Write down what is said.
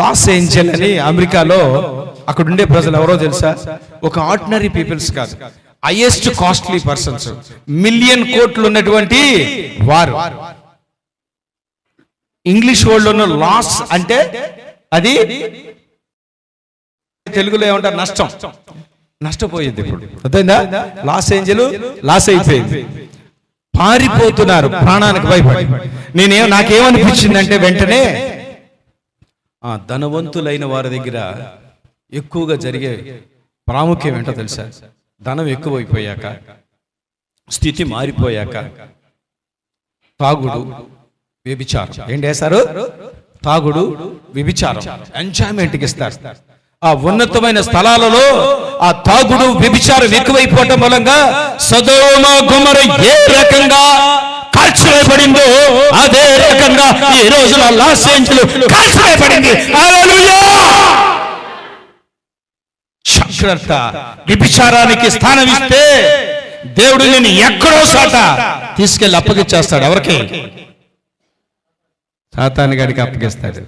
Loss Angel అని అమెరికాలో అక్కడ ఉండే ప్రజలు ఎవరో తెలుసా? ఒక ఆర్డినరీ పీపుల్స్ కాదు, హైయెస్ట్ కాస్ట్లీ పర్సన్స్, మిలియన్ కోట్లు ఉన్నటువంటి వారు. ఇంగ్లీష్ వర్డ్ లో లాస్ అంటే అది తెలుగులో ఏమంటారు? నష్టం. నష్టపోయింది. ఇప్పుడు అర్థమైందా? లాస్ ఏంజెల్ లాస్ అయిపోయింది, పారిపోతున్నారు ప్రాణానికి భయపడి. నాకేమనిపించింది అంటే వెంటనే ధనవంతులైన వారి దగ్గర ఎక్కువగా జరిగే ప్రాముఖ్యం ఏంటో తెలుసా? ధనం ఎక్కువైపోయాక, స్థితి మారిపోయాక తాగుడు, వ్యభిచారం. ఏం చేస్తారు? తాగుడు, వ్యభిచారం, ఎంజాయ్మెంట్కి ఇస్తారు. ఆ ఉన్నతమైన స్థలాలలో ఆ తాగుడు, వ్యభిచారం ఎక్కువైపోవటం మూలంగా సొదొమ గొమొర్రా ఏ రకంగా కాల్చివేయబడిందో అదే రకంగా ఈ రోజున లాస్ ఏంజెల్ కాల్చివేయబడింది. హల్లెలూయా! జాగ్రత్త. వ్యభిచారానికి స్థానం ఇస్తే దేవుడు నిన్ను ఎక్కడో సాట తీసుకెళ్లి అప్పగిచ్చేస్తాడు. ఎవరికి? సాతాను గాడికి అప్పగిస్తాడు.